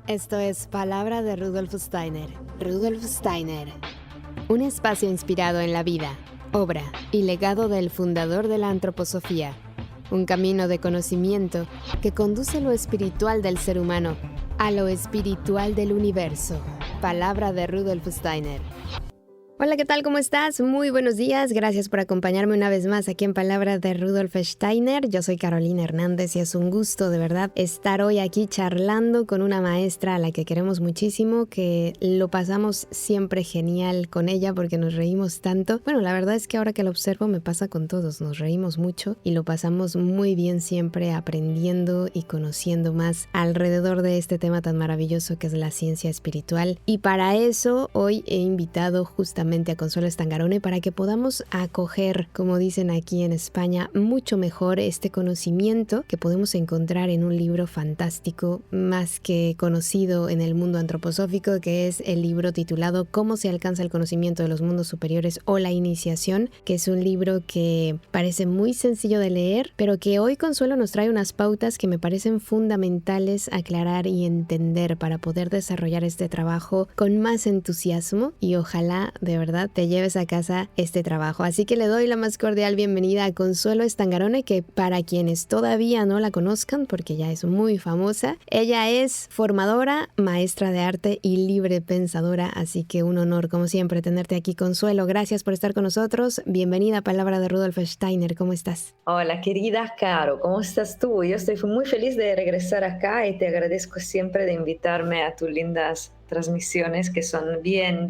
Esto es Palabra de Rudolf Steiner. Rudolf Steiner. Un espacio inspirado en la vida, obra y legado del fundador de la antroposofía. Un camino de conocimiento que conduce lo espiritual del ser humano a lo espiritual del universo. Palabra de Rudolf Steiner. Hola, ¿qué tal? ¿Cómo estás? Muy buenos días. Gracias por acompañarme una vez más aquí en Palabra de Rudolf Steiner. Yo soy Carolina Hernández y es un gusto de verdad estar hoy aquí charlando con una maestra a la que queremos muchísimo, que lo pasamos siempre genial con ella porque nos reímos tanto. Bueno, la verdad es que ahora que lo observo me pasa con todos. Nos reímos mucho y lo pasamos muy bien siempre aprendiendo y conociendo más alrededor de este tema tan maravilloso que es la ciencia espiritual. Y para eso hoy he invitado justamente a Consuelo Stangarone para que podamos acoger, como dicen aquí en España, mucho mejor este conocimiento que podemos encontrar en un libro fantástico, más que conocido en el mundo antroposófico, que es el libro titulado ¿Cómo se alcanza el conocimiento de los mundos superiores o la iniciación?, que es un libro que parece muy sencillo de leer, pero que hoy Consuelo nos trae unas pautas que me parecen fundamentales aclarar y entender para poder desarrollar este trabajo con más entusiasmo y ojalá de verdad te lleves a casa este trabajo. Así que le doy la más cordial bienvenida a Consuelo Stangarone, que para quienes todavía no la conozcan, porque ya es muy famosa, ella es formadora, maestra de arte y libre pensadora, así que un honor como siempre tenerte aquí, Consuelo. Gracias por estar con nosotros. Bienvenida a Palabra de Rudolf Steiner. ¿Cómo estás? Hola, querida Caro, ¿cómo estás tú? Yo estoy muy feliz de regresar acá y te agradezco siempre de invitarme a tus lindas transmisiones que son bien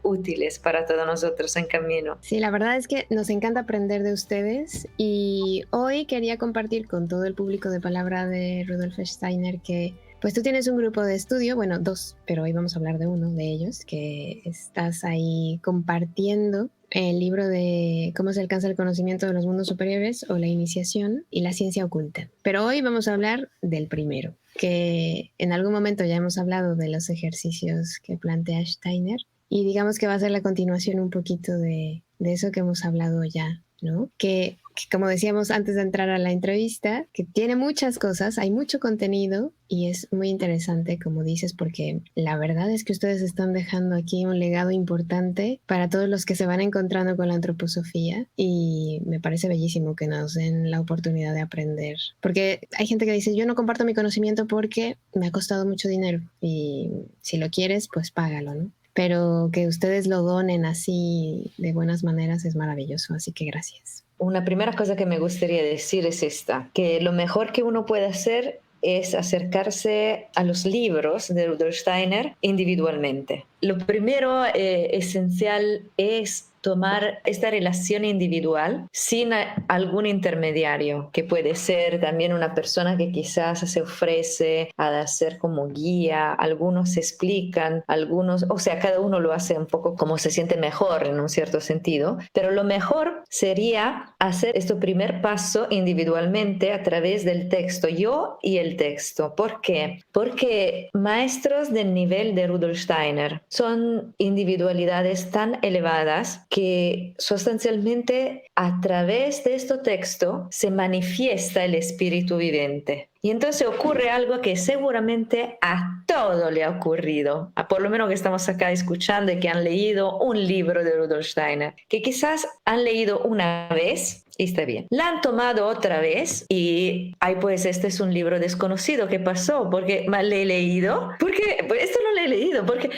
útiles para todos nosotros en camino. Sí, la verdad es que nos encanta aprender de ustedes y hoy quería compartir con todo el público de Palabra de Rudolf Steiner que pues tú tienes un grupo de estudio, bueno, dos, pero hoy vamos a hablar de uno de ellos, que estás ahí compartiendo el libro de Cómo se alcanza el conocimiento de los mundos superiores o la iniciación y la ciencia oculta. Pero hoy vamos a hablar del primero, que en algún momento ya hemos hablado de los ejercicios que plantea Steiner y digamos que va a ser la continuación un poquito de eso que hemos hablado ya, ¿no? Que como decíamos antes de entrar a la entrevista, que tiene muchas cosas, hay mucho contenido y es muy interesante, como dices, porque la verdad es que ustedes están dejando aquí un legado importante para todos los que se van encontrando con la antroposofía y me parece bellísimo que nos den la oportunidad de aprender. Porque hay gente que dice, yo no comparto mi conocimiento porque me ha costado mucho dinero y si lo quieres, pues págalo, ¿no? Pero que ustedes lo donen así de buenas maneras es maravilloso, así que gracias. Una primera cosa que me gustaría decir es esta, que lo mejor que uno puede hacer es acercarse a los libros de Rudolf Steiner individualmente. Lo primero esencial es tomar esta relación individual sin algún intermediario, que puede ser también una persona que quizás se ofrece a ser como guía, algunos explican, algunos, o sea, cada uno lo hace un poco como se siente mejor en un cierto sentido, pero lo mejor sería hacer este primer paso individualmente a través del texto, yo y el texto. ¿Por qué? Porque maestros del nivel de Rudolf Steiner son individualidades tan elevadas que sustancialmente a través de este texto se manifiesta el espíritu viviente. Y entonces ocurre algo que seguramente a todo le ha ocurrido, a por lo menos que estamos acá escuchando y que han leído un libro de Rudolf Steiner, que quizás han leído una vez y está bien. La han tomado otra vez y, ay, pues este es un libro desconocido. ¿Qué pasó? Porque mal le he leído. Porque pues esto no lo he leído. Porque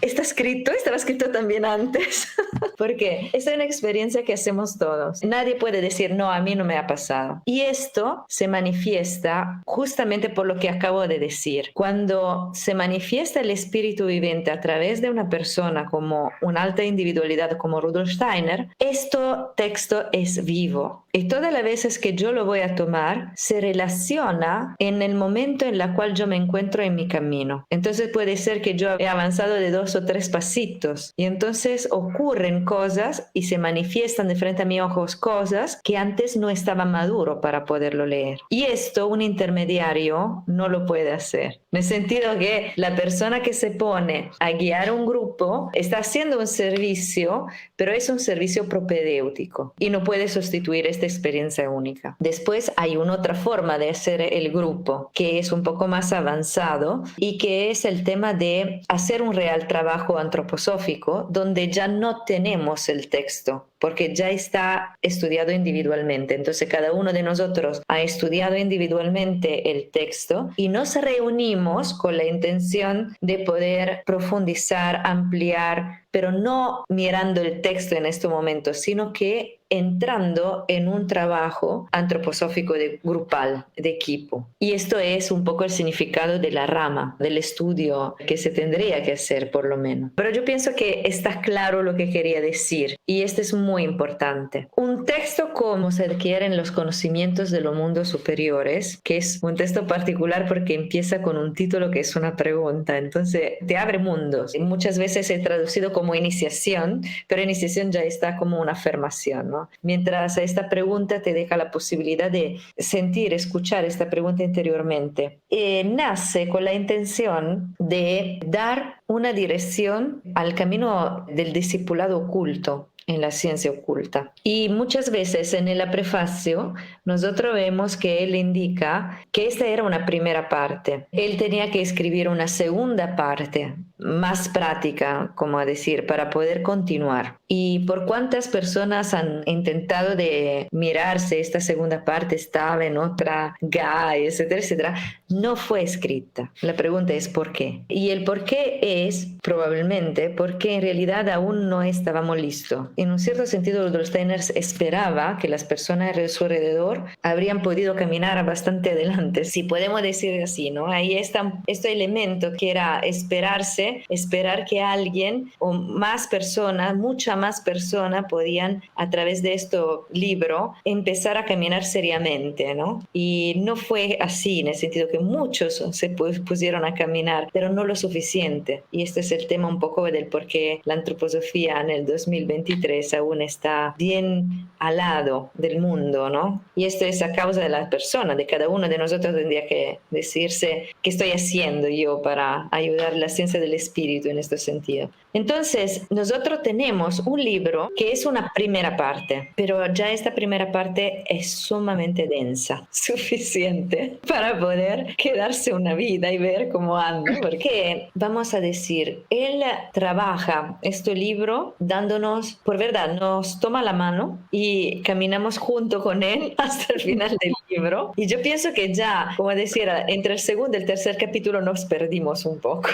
estaba escrito también antes. Porque esta es una experiencia que hacemos todos. Nadie puede decir, no, a mí no me ha pasado. Y esto se manifiesta justamente por lo que acabo de decir. Cuando se manifiesta el espíritu viviente a través de una persona como una alta individualidad como Rudolf Steiner, este texto es vivo. Y todas las veces que yo lo voy a tomar, se relaciona en el momento en el cual yo me encuentro en mi camino. Entonces puede ser que yo he avanzado de 2 o 3 pasitos y entonces ocurren cosas y se manifiestan de frente a mis ojos cosas que antes no estaba maduro para poderlo leer. Y esto un intermediario no lo puede hacer. En el sentido que la persona que se pone a guiar un grupo está haciendo un servicio, pero es un servicio propedéutico y no puede sustituir esta experiencia única. Después hay una otra forma de hacer el grupo que es un poco más avanzado y que es el tema de hacer un real trabajo antroposófico donde ya no tenemos el texto, porque ya está estudiado individualmente. Entonces cada uno de nosotros ha estudiado individualmente el texto y nos reunimos con la intención de poder profundizar, ampliar, pero no mirando el texto en este momento, sino que entrando en un trabajo antroposófico grupal, de equipo. Y esto es un poco el significado de la rama, del estudio que se tendría que hacer por lo menos. Pero yo pienso que está claro lo que quería decir y esto es muy importante. Un texto como se adquieren los conocimientos de los mundos superiores, que es un texto particular porque empieza con un título que es una pregunta, entonces te abre mundos. Y muchas veces he traducido como iniciación, pero iniciación ya está como una afirmación, ¿no? Mientras esta pregunta te deja la posibilidad de sentir, escuchar esta pregunta interiormente. Nace con la intención de dar una dirección al camino del discipulado oculto en la ciencia oculta. Y muchas veces en el prefacio nosotros vemos que él indica que esta era una primera parte. Él tenía que escribir una segunda parte, más práctica, como a decir, para poder continuar. Y por cuántas personas han intentado de mirarse esta segunda parte estaba en otra GAI, etcétera, etcétera, no fue escrita. La pregunta es ¿por qué? Y el por qué es probablemente porque en realidad aún no estábamos listos. En un cierto sentido, Rudolf Steiner esperaba que las personas a su alrededor habrían podido caminar bastante adelante, si podemos decir así, ¿no? Ahí está este elemento que era esperar que alguien o más personas, mucha más personas podían a través de este libro empezar a caminar seriamente, ¿no? Y no fue así, en el sentido que muchos se pusieron a caminar, pero no lo suficiente. Y este es el tema un poco del por qué la antroposofía en el 2023 aún está bien al lado del mundo, ¿no? Y esto es a causa de la persona, de cada uno de nosotros tendría que decirse qué estoy haciendo yo para ayudar a la ciencia del espíritu en este sentido. Entonces, nosotros tenemos un libro que es una primera parte, pero ya esta primera parte es sumamente densa, suficiente para poder quedarse una vida y ver cómo anda, porque vamos a decir, él trabaja este libro dándonos, por verdad, nos toma la mano y caminamos junto con él hasta el final del libro. Y yo pienso que ya, como decía, entre el segundo y el tercer capítulo nos perdimos un poco.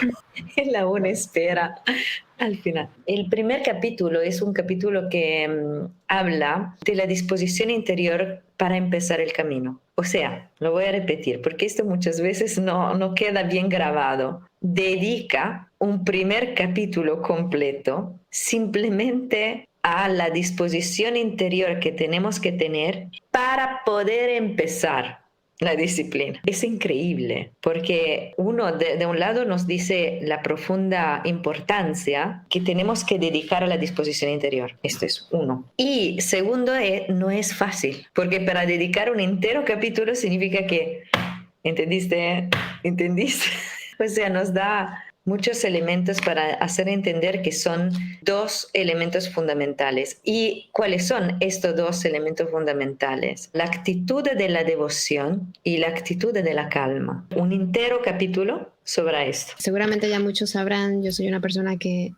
Él aún espera al final. El primer capítulo es un capítulo que habla de la disposición interior para empezar el camino. O sea, lo voy a repetir porque esto muchas veces no queda bien grabado. Dedica un primer capítulo completo simplemente a la disposición interior que tenemos que tener para poder empezar la disciplina. Es increíble porque uno de un lado nos dice la profunda importancia que tenemos que dedicar a la disposición interior. Esto es uno. Y segundo, no es fácil porque para dedicar un entero capítulo significa que, ¿entendiste? ¿Entendiste? O sea, nos da muchos elementos para hacer entender que son dos elementos fundamentales. ¿Y cuáles son estos dos elementos fundamentales? La actitud de la devoción y la actitud de la calma. Un entero capítulo sobre esto. Seguramente ya muchos sabrán, yo soy una persona que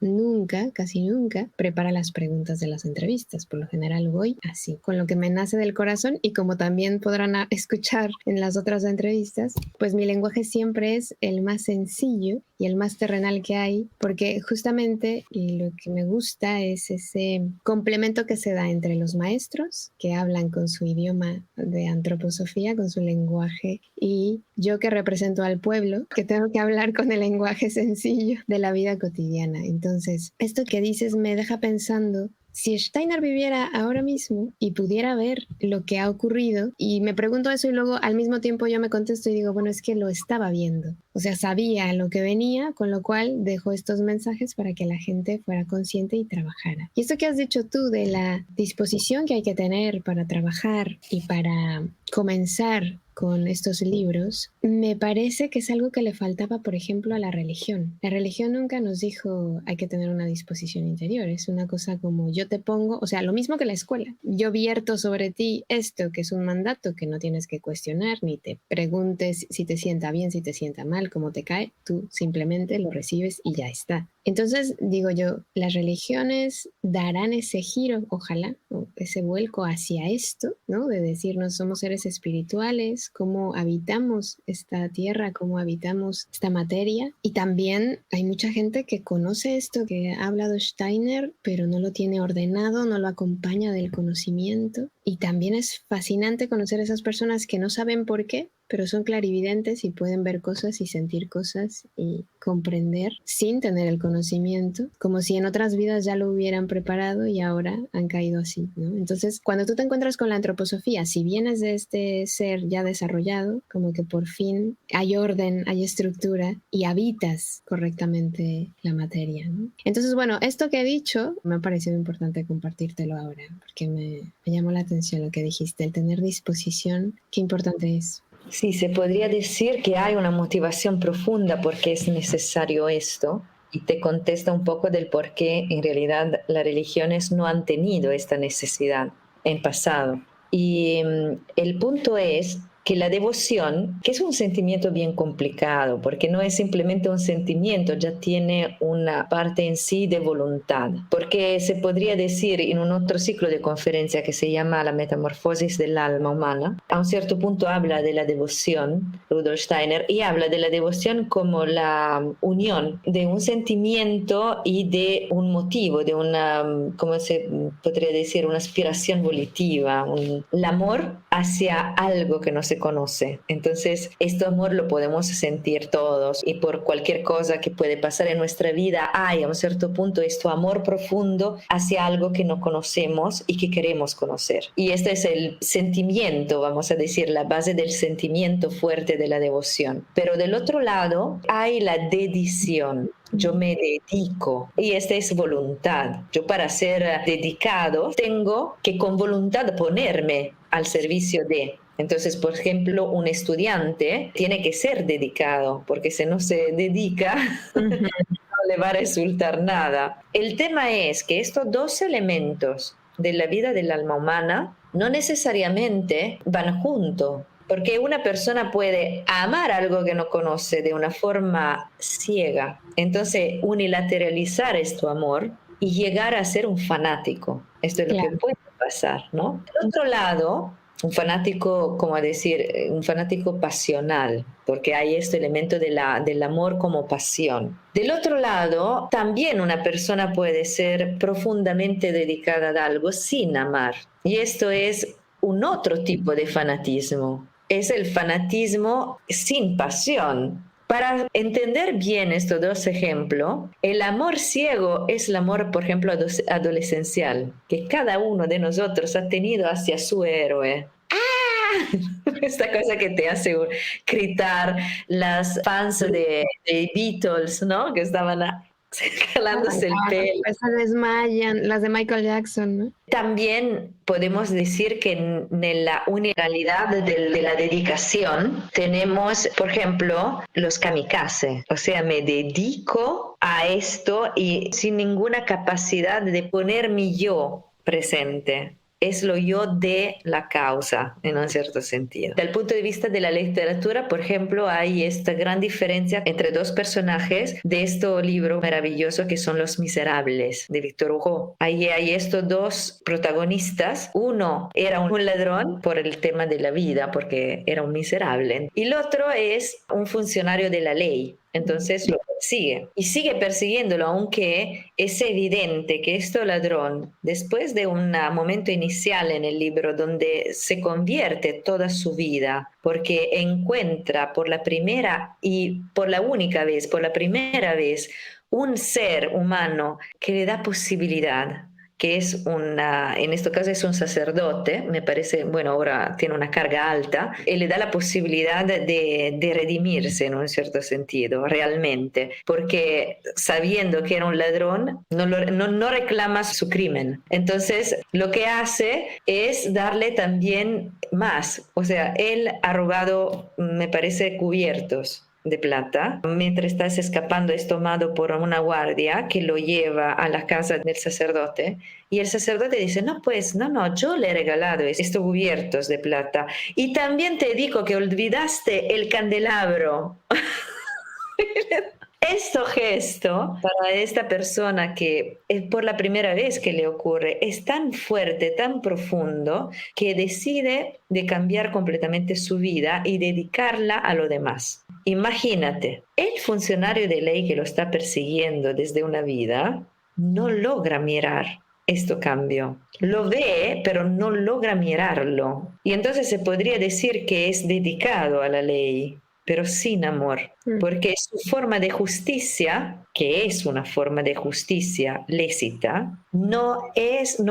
casi nunca, prepara las preguntas de las entrevistas. Por lo general voy así, con lo que me nace del corazón y como también podrán escuchar en las otras entrevistas, pues mi lenguaje siempre es el más sencillo y el más terrenal que hay, porque justamente lo que me gusta es ese complemento que se da entre los maestros que hablan con su idioma de antroposofía, con su lenguaje, y yo que represento al pueblo, que tengo que hablar con el lenguaje sencillo de la vida cotidiana. Entonces, esto que dices me deja pensando, si Steiner viviera ahora mismo y pudiera ver lo que ha ocurrido, y me pregunto eso y luego al mismo tiempo yo me contesto y digo, bueno, es que lo estaba viendo. O sea, sabía lo que venía, con lo cual dejó estos mensajes para que la gente fuera consciente y trabajara. Y esto que has dicho tú de la disposición que hay que tener para trabajar y para comenzar con estos libros, me parece que es algo que le faltaba, por ejemplo, a la religión. La religión nunca nos dijo hay que tener una disposición interior. Es una cosa como yo te pongo, o sea, lo mismo que la escuela. Yo vierto sobre ti esto que es un mandato que no tienes que cuestionar, ni te preguntes si te sienta bien, si te sienta mal, cómo te cae. Tú simplemente lo recibes y ya está. Entonces, digo yo, las religiones darán ese giro, ojalá, o ese vuelco hacia esto, ¿no? De decirnos somos seres espirituales, cómo habitamos esta tierra, cómo habitamos esta materia. Y también hay mucha gente que conoce esto que ha hablado Steiner, pero no lo tiene ordenado, no lo acompaña del conocimiento. Y también es fascinante conocer a esas personas que no saben por qué, pero son clarividentes y pueden ver cosas y sentir cosas y comprender sin tener el conocimiento, como si en otras vidas ya lo hubieran preparado y ahora han caído así, ¿no? Entonces, cuando tú te encuentras con la antroposofía, si vienes de este ser ya desarrollado, como que por fin hay orden, hay estructura y habitas correctamente la materia, ¿no? Entonces, bueno, esto que he dicho me ha parecido importante compartírtelo ahora, porque me llamó la atención lo que dijiste, el tener disposición, qué importante es. Sí, se podría decir que hay una motivación profunda porque es necesario esto y te contesta un poco del por qué en realidad las religiones no han tenido esta necesidad en pasado. Y el punto es que la devoción, que es un sentimiento bien complicado, porque no es simplemente un sentimiento, ya tiene una parte en sí de voluntad, porque se podría decir en un otro ciclo de conferencia que se llama La metamorfosis del alma humana, a un cierto punto habla de la devoción, Rudolf Steiner, y habla de la devoción como la unión de un sentimiento y de un motivo, de una, ¿cómo se podría decir? Una aspiración volitiva, el amor hacia algo que no se conoce. Entonces, este amor lo podemos sentir todos y por cualquier cosa que puede pasar en nuestra vida, hay a un cierto punto este amor profundo hacia algo que no conocemos y que queremos conocer. Y este es el sentimiento, vamos a decir, la base del sentimiento fuerte de la devoción. Pero del otro lado hay la dedición. Yo me dedico y esta es voluntad. Yo para ser dedicado tengo que con voluntad ponerme al servicio de. Entonces, por ejemplo, un estudiante tiene que ser dedicado porque si no se dedica no le va a resultar nada. El tema es que estos dos elementos de la vida del alma humana no necesariamente van juntos. Porque una persona puede amar algo que no conoce de una forma ciega, entonces unilateralizar este amor y llegar a ser un fanático. Esto es lo que puede pasar, ¿no? Por otro lado, un fanático, como decir, un fanático pasional, porque hay este elemento del amor como pasión. Del otro lado, también una persona puede ser profundamente dedicada a algo sin amar. Y esto es un otro tipo de fanatismo. Es el fanatismo sin pasión. Para entender bien estos dos ejemplos, el amor ciego es el amor, por ejemplo, adolescencial, que cada uno de nosotros ha tenido hacia su héroe. Esta cosa que te hace gritar las fans de Beatles, ¿no? Que estaban jalándose el pelo. Se desmayan, las de Michael Jackson, ¿no? También podemos decir que en la unilateralidad de la dedicación tenemos, por ejemplo, los kamikaze. O sea, me dedico a esto y sin ninguna capacidad de poner mi yo presente. Es lo yo de la causa, en un cierto sentido. Desde el punto de vista de la literatura, por ejemplo, hay esta gran diferencia entre dos personajes de este libro maravilloso que son Los Miserables, de Victor Hugo. Ahí hay estos dos protagonistas. Uno era un ladrón por el tema de la vida, porque era un miserable. Y el otro es un funcionario de la ley. Entonces lo persigue y sigue persiguiéndolo, aunque es evidente que este ladrón, después de un momento inicial en el libro donde se convierte toda su vida, porque encuentra por la primera y por la única vez, por la primera vez, un ser humano que le da posibilidad, que es en este caso es un sacerdote, me parece, bueno, ahora tiene una carga alta, y le da la posibilidad de redimirse en un cierto sentido, realmente, porque sabiendo que era un ladrón, no reclama su crimen. Entonces, lo que hace es darle también más, o sea, él ha robado, me parece, cubiertos de plata. Mientras estás escapando es tomado por una guardia que lo lleva a la casa del sacerdote y el sacerdote dice, no, pues, no, yo le he regalado estos cubiertos de plata y también te digo que olvidaste el candelabro. Este gesto para esta persona que es por la primera vez que le ocurre es tan fuerte, tan profundo, que decide de cambiar completamente su vida y dedicarla a lo demás. Imagínate, el funcionario de ley que lo está persiguiendo desde una vida no logra mirar este cambio. Lo ve, pero no logra mirarlo. Y entonces se podría decir que es dedicado a la ley, pero sin amor, porque su forma de justicia, que es una forma de justicia lícita, no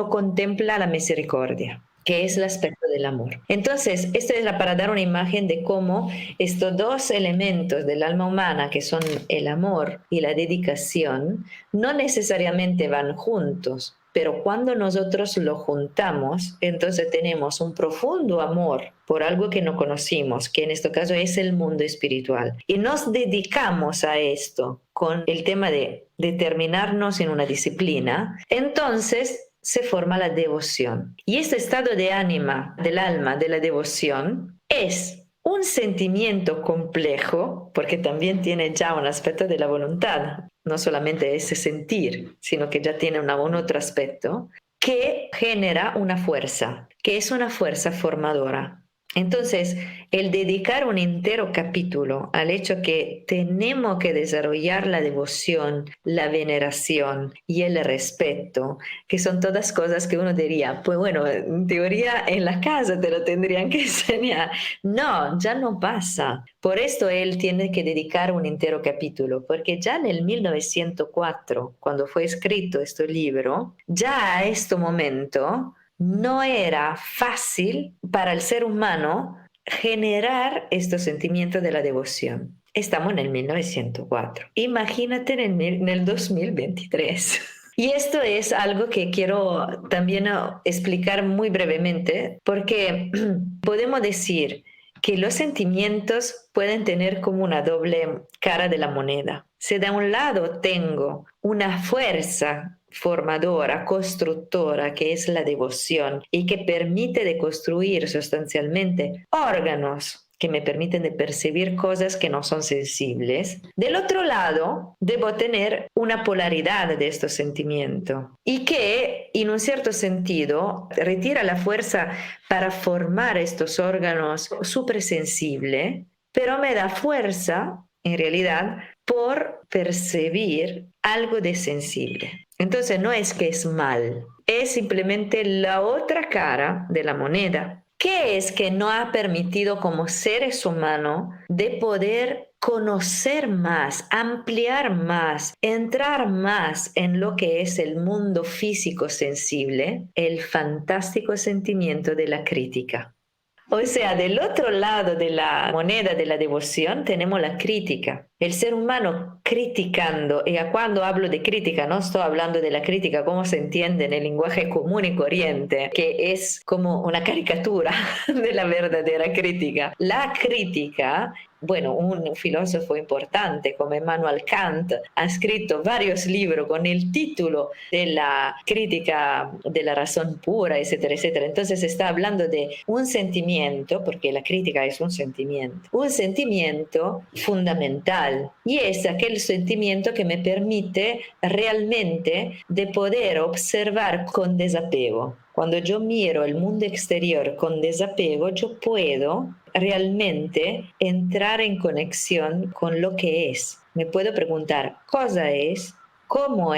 contempla la misericordia, que es el aspecto del amor. Entonces, esto era para dar una imagen de cómo estos dos elementos del alma humana, que son el amor y la dedicación, no necesariamente van juntos, pero cuando nosotros lo juntamos, entonces tenemos un profundo amor por algo que no conocimos, que en este caso es el mundo espiritual. Y nos dedicamos a esto con el tema de determinarnos en una disciplina, entonces se forma la devoción. Y este estado de ánima, del alma, de la devoción, es un sentimiento complejo, porque también tiene ya un aspecto de la voluntad, no solamente ese sentir, sino que ya tiene un otro aspecto, que genera una fuerza, que es una fuerza formadora. Entonces, el dedicar un entero capítulo al hecho que tenemos que desarrollar la devoción, la veneración y el respeto, que son todas cosas que uno diría, pues bueno, en teoría en la casa te lo tendrían que enseñar. No, ya no pasa. Por esto él tiene que dedicar un entero capítulo, porque ya en el 1904, cuando fue escrito este libro, ya a este momento no era fácil para el ser humano generar este sentimiento de la devoción. Estamos en el 1904. Imagínate en el 2023. Y esto es algo que quiero también explicar muy brevemente, porque podemos decir que los sentimientos pueden tener como una doble cara de la moneda. Si de un lado tengo una fuerza formadora, constructora, que es la devoción y que permite de construir sustancialmente órganos que me permiten de percibir cosas que no son sensibles. Del otro lado, debo tener una polaridad de estos sentimientos y que, en un cierto sentido, retira la fuerza para formar estos órganos súper sensibles, pero me da fuerza, en realidad, por percibir algo de sensible. Entonces no es que es mal, es simplemente la otra cara de la moneda. ¿Qué es que no ha permitido como seres humanos de poder conocer más, ampliar más, entrar más en lo que es el mundo físico sensible? El fantástico sentimiento de la crítica. O sea, del otro lado de la moneda de la devoción tenemos la crítica. El ser humano criticando, y cuando hablo de crítica no estoy hablando de la crítica como se entiende en el lenguaje común y corriente, que es como una caricatura de la verdadera crítica. La crítica, bueno, un filósofo importante como Immanuel Kant ha escrito varios libros con el título de la crítica de la razón pura, etcétera, etcétera. Entonces está hablando de un sentimiento, porque la crítica es un sentimiento fundamental. Y es aquel sentimiento que me permite realmente de poder observar con desapego. Cuando yo miro el mundo exterior con desapego, yo puedo realmente entrar en conexión con lo que es. Me puedo preguntar, ¿cosa es? ¿Cómo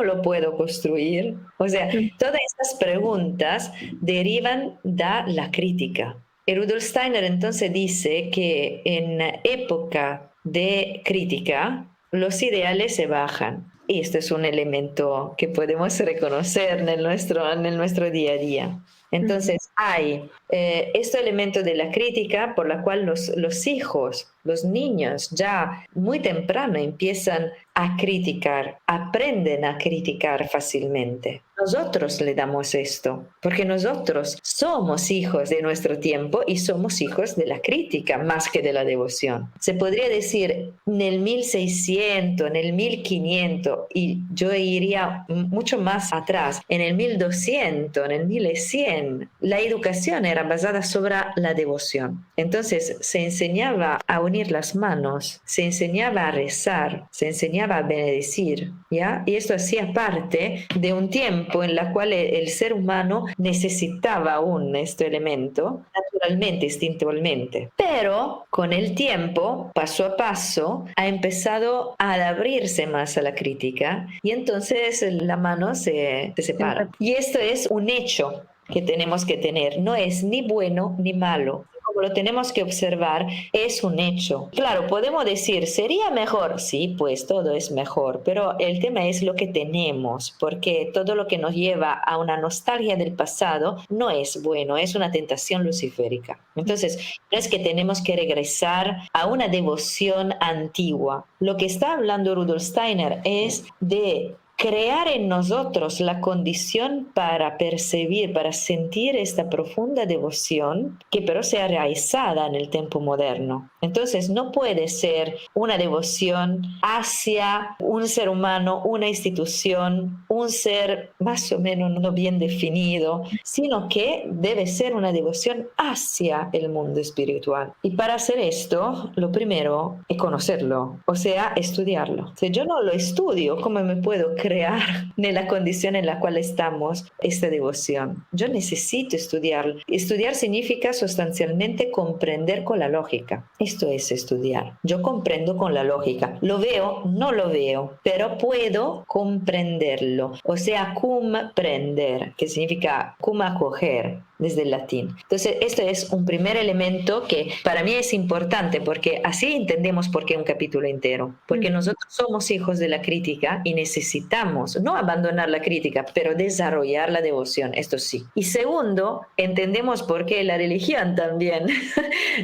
lo puedo construir? O sea, todas estas preguntas derivan de la crítica. Y Rudolf Steiner entonces dice que en época de crítica, los ideales se bajan. Y esto es un elemento que podemos reconocer en nuestro día a día. Entonces hay este elemento de la crítica por la cual los hijos, los niños ya muy temprano empiezan a criticar, aprenden a criticar fácilmente. Nosotros le damos esto, porque nosotros somos hijos de nuestro tiempo y somos hijos de la crítica más que de la devoción. Se podría decir en el 1600, en el 1500, y yo iría mucho más atrás, en el 1200, en el 1100, la educación era basada sobre la devoción. Entonces se enseñaba a unir las manos, se enseñaba a rezar, se enseñaba a benedecir, ¿ya? Y esto hacía parte de un tiempo en la cual el ser humano necesitaba aún este elemento, naturalmente, instintivamente. Pero con el tiempo, paso a paso, ha empezado a abrirse más a la crítica y entonces la mano se separa. Y esto es un hecho que tenemos que tener. No es ni bueno ni malo. Como lo tenemos que observar, es un hecho. Claro, podemos decir, ¿sería mejor? Sí, pues todo es mejor, pero el tema es lo que tenemos, porque todo lo que nos lleva a una nostalgia del pasado no es bueno, es una tentación luciférica. Entonces, no es que tenemos que regresar a una devoción antigua. Lo que está hablando Rudolf Steiner es de crear en nosotros la condición para percibir, para sentir esta profunda devoción que pero sea realizada en el tiempo moderno. Entonces no puede ser una devoción hacia un ser humano, una institución, un ser más o menos no bien definido, sino que debe ser una devoción hacia el mundo espiritual. Y para hacer esto, lo primero es conocerlo, o sea, estudiarlo. Si yo no lo estudio, ¿cómo me puedo crear en la condición en la cual estamos esta devoción? Yo necesito estudiarlo. Estudiar significa sustancialmente comprender con la lógica. Esto es estudiar. Yo comprendo con la lógica. Lo veo, no lo veo, pero puedo comprenderlo. O sea, comprender, que significa cum acoger, desde el latín. Entonces, este es un primer elemento que para mí es importante porque así entendemos por qué un capítulo entero. Porque nosotros somos hijos de la crítica y necesitamos no abandonar la crítica, pero desarrollar la devoción, esto sí. Y segundo, entendemos por qué la religión también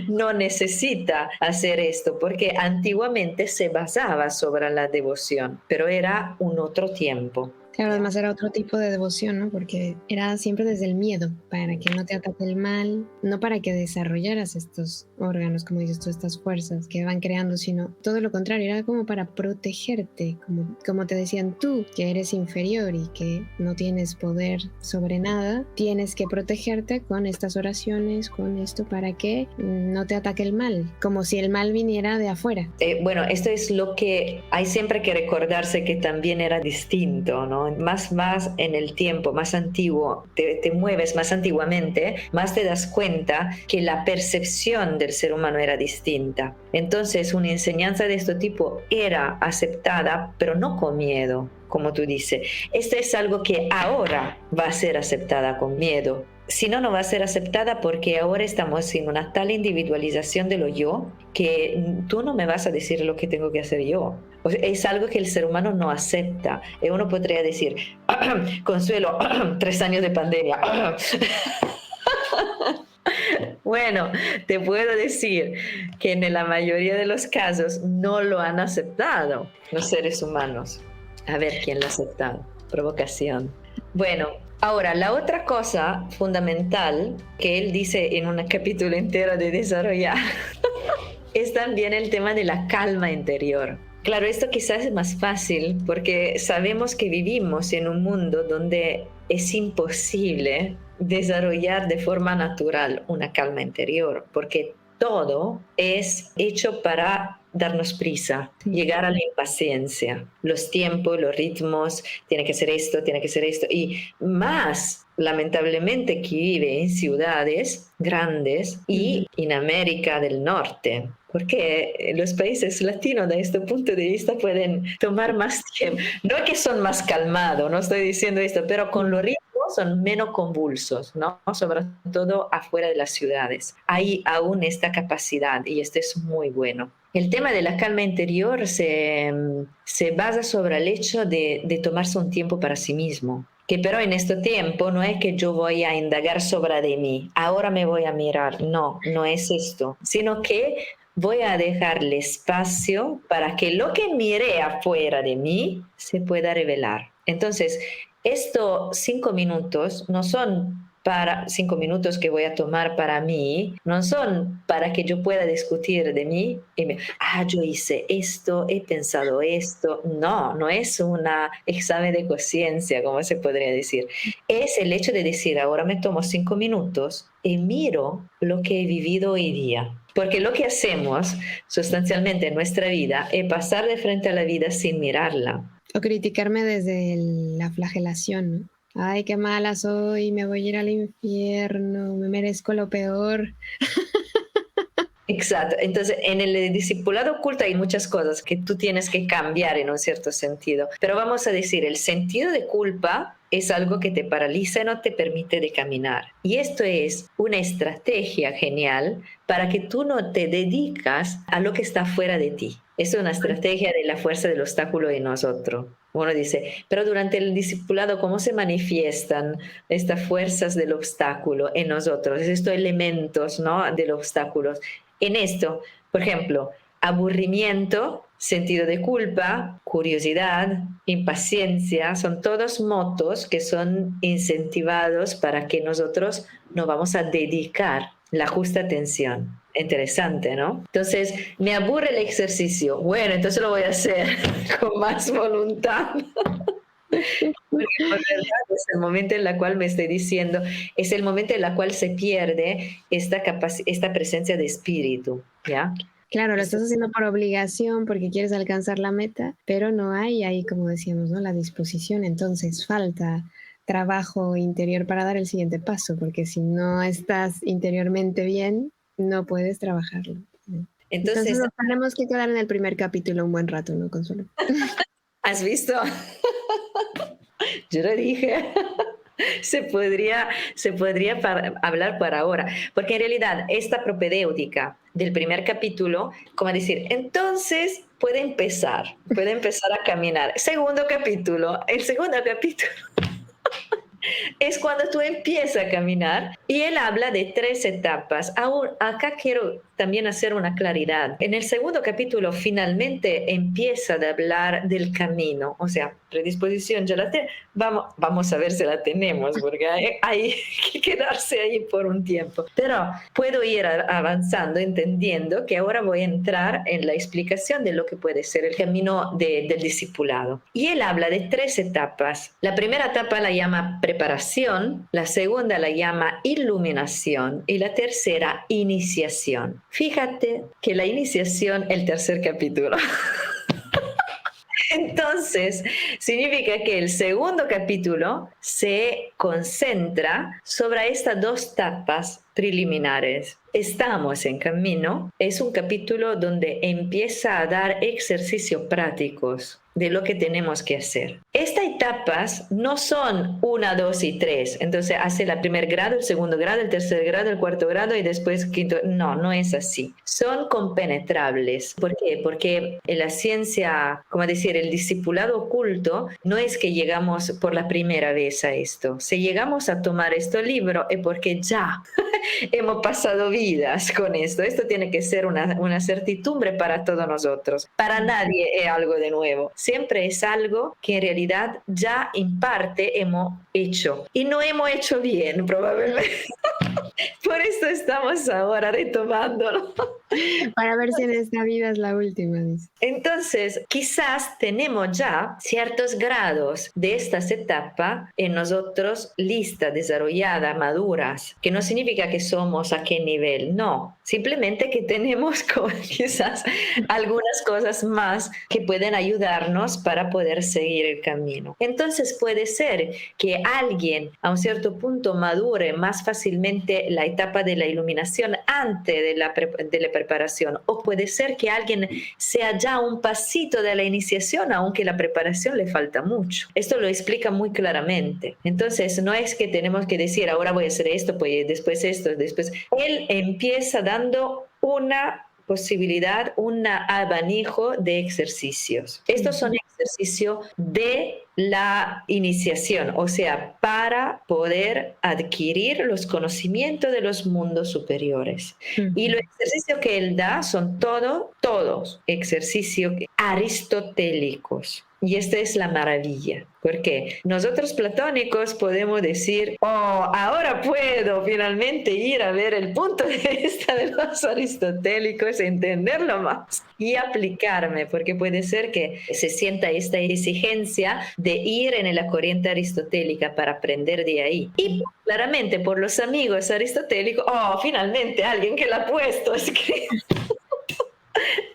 no necesita hacer esto, porque antiguamente se basaba sobre la devoción, pero era un otro tiempo. Claro, además era otro tipo de devoción, ¿no? Porque era siempre desde el miedo, para que no te ataque el mal, no para que desarrollaras estos órganos, como dices tú, estas fuerzas que van creando, sino todo lo contrario, era como para protegerte, como te decían tú, que eres inferior y que no tienes poder sobre nada, tienes que protegerte con estas oraciones, con esto, para que no te ataque el mal, como si el mal viniera de afuera. Bueno, esto es lo que hay siempre que recordarse que también era distinto, ¿no? Más en el tiempo, más antiguo, te mueves más antiguamente, más te das cuenta que la percepción del ser humano era distinta. Entonces, una enseñanza de este tipo era aceptada, pero no con miedo, como tú dices. Esto es algo que ahora va a ser aceptada con miedo. Si no, no va a ser aceptada porque ahora estamos en una tal individualización de lo yo que tú no me vas a decir lo que tengo que hacer yo. O sea, es algo que el ser humano no acepta. Y uno podría decir, Consuelo, 3 años de pandemia. Bueno, te puedo decir que en la mayoría de los casos no lo han aceptado los seres humanos. A ver quién lo ha aceptado. Provocación. Bueno, ahora, la otra cosa fundamental que él dice en un capítulo entero de desarrollar es también el tema de la calma interior. Claro, esto quizás es más fácil porque sabemos que vivimos en un mundo donde es imposible desarrollar de forma natural una calma interior, porque todo es hecho para darnos prisa, llegar a la impaciencia. Los tiempos, los ritmos, tiene que ser esto, y más lamentablemente que vive en ciudades grandes y en América del Norte, porque los países latinos de este punto de vista pueden tomar más tiempo. No es que son más calmados, no estoy diciendo esto, pero con los ritmos son menos convulsos, ¿no? Sobre todo afuera de las ciudades. Hay aún esta capacidad y esto es muy bueno. El tema de la calma interior se basa sobre el hecho de tomarse un tiempo para sí mismo. Que pero en este tiempo no es que yo voy a indagar sobre de mí, ahora me voy a mirar, no, no es esto, sino que voy a dejarle espacio para que lo que mire afuera de mí se pueda revelar. Entonces, estos 5 minutos no son para 5 minutos que voy a tomar para mí, no son para que yo pueda discutir de mí yo hice esto, he pensado esto. No, no es un examen de conciencia, como se podría decir. Es el hecho de decir, ahora me tomo 5 minutos y miro lo que he vivido hoy día. Porque lo que hacemos sustancialmente en nuestra vida es pasar de frente a la vida sin mirarla. O criticarme desde la flagelación, ¿no? Ay, qué mala soy, me voy a ir al infierno, me merezco lo peor. Exacto. Entonces, en el discipulado oculto hay muchas cosas que tú tienes que cambiar en un cierto sentido. Pero vamos a decir, el sentido de culpa es algo que te paraliza y no te permite de caminar. Y esto es una estrategia genial para que tú no te dedicas a lo que está fuera de ti. Es una estrategia de la fuerza del obstáculo en nosotros. Uno dice, pero durante el discipulado, ¿cómo se manifiestan estas fuerzas del obstáculo en nosotros? Estos elementos, ¿no?, del obstáculo. En esto, por ejemplo, aburrimiento, sentido de culpa, curiosidad, impaciencia, son todos motos que son incentivados para que nosotros nos vamos a dedicar la justa atención. Interesante, ¿no? Entonces, me aburre el ejercicio. Bueno, entonces lo voy a hacer con más voluntad. Porque por verdad es el momento en el cual me estoy diciendo, es el momento en el cual se pierde esta presencia de espíritu, ¿ya? Claro, lo estás haciendo por obligación, porque quieres alcanzar la meta, pero no hay ahí, como decíamos, ¿no?, la disposición. Entonces falta trabajo interior para dar el siguiente paso, porque si no estás interiormente bien, no puedes trabajarlo. Entonces nos tenemos que quedar en el primer capítulo un buen rato, ¿no, Consuelo? ¿Has visto? Yo lo dije. Se podría hablar para ahora, porque en realidad esta propedéutica del primer capítulo, como decir, entonces puede empezar a caminar. El segundo capítulo es cuando tú empiezas a caminar y él habla de 3 etapas. Acá quiero también hacer una claridad. En el segundo capítulo finalmente empieza a hablar del camino, o sea, predisposición ya la tenemos. Vamos a ver si la tenemos, porque hay que quedarse ahí por un tiempo. Pero puedo ir avanzando, entendiendo que ahora voy a entrar en la explicación de lo que puede ser el camino del discipulado. Y él habla de 3 etapas. La primera etapa la llama preparación, la segunda la llama iluminación y la tercera iniciación. Fíjate que la iniciación es el tercer capítulo. Entonces, significa que el segundo capítulo se concentra sobre estas 2 etapas preliminares. Estamos en camino. Es un capítulo donde empieza a dar ejercicios prácticos de lo que tenemos que hacer. Estas etapas no son 1, 2 y 3. Entonces hace el primer grado, el segundo grado, el tercer grado, el cuarto grado y después quinto. No, no es así. Son compenetrables. ¿Por qué? Porque en la ciencia, como decir, el discipulado oculto, no es que llegamos por la primera vez a esto. Si llegamos a tomar este libro es porque ya hemos pasado vidas con esto. Esto tiene que ser una certidumbre para todos nosotros. Para nadie es algo de nuevo. Siempre es algo que en realidad ya en parte hemos hecho. Y no hemos hecho bien, probablemente. Por esto estamos ahora retomándolo. Para ver si en esta vida es la última, dice. Entonces, quizás tenemos ya ciertos grados de estas etapas en nosotros listas, desarrolladas, maduras, que no significa que somos a qué nivel, no. Simplemente que tenemos quizás algunas cosas más que pueden ayudarnos para poder seguir el camino. Entonces puede ser que alguien a un cierto punto madure más fácilmente la etapa de la iluminación antes de la preparación preparación, o puede ser que alguien sea ya un pasito de la iniciación, aunque la preparación le falta mucho. Esto lo explica muy claramente. Entonces, no es que tenemos que decir, ahora voy a hacer esto, pues después esto, después. Él empieza dando una posibilidad, un abanico de ejercicios. Estos son ejercicios de la iniciación, o sea, para poder adquirir los conocimientos de los mundos superiores. Y los ejercicios que él da son todos ejercicios aristotélicos. Y esta es la maravilla, porque nosotros platónicos podemos decir, oh, ahora puedo finalmente ir a ver el punto de vista de los aristotélicos, entenderlo más y aplicarme, porque puede ser que se sienta esta exigencia de ir en la corriente aristotélica para aprender de ahí. Y claramente por los amigos aristotélicos, oh, finalmente alguien que la ha puesto escrito.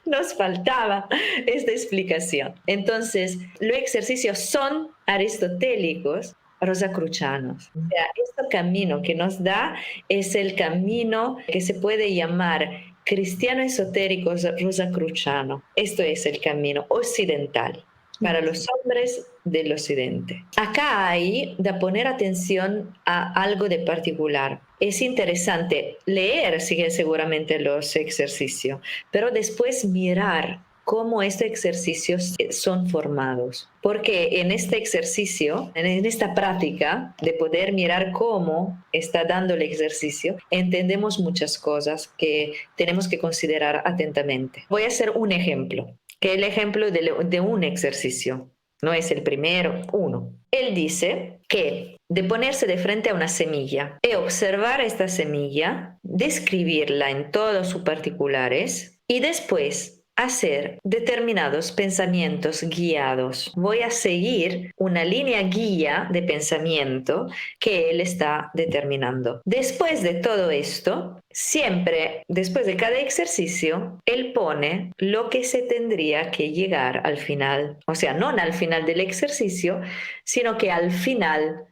Nos faltaba esta explicación. Entonces, los ejercicios son aristotélicos, rosacrucianos. O sea, este camino que nos da es el camino que se puede llamar cristiano esotérico rosacruciano. Esto es el camino occidental para los hombres del occidente. Acá hay de poner atención a algo de particular. Es interesante leer seguramente los ejercicios, pero después mirar cómo estos ejercicios son formados. Porque en este ejercicio, en esta práctica de poder mirar cómo está dando el ejercicio, entendemos muchas cosas que tenemos que considerar atentamente. Voy a hacer un ejemplo, que es el ejemplo de un ejercicio. No es el primero, uno. Él dice que de ponerse de frente a una semilla y observar esta semilla, describirla en todos sus particulares y después hacer determinados pensamientos guiados. Voy a seguir una línea guía de pensamiento que él está determinando. Después de todo esto, siempre después de cada ejercicio, él pone lo que se tendría que llegar al final. O sea, no al final del ejercicio, sino que al final.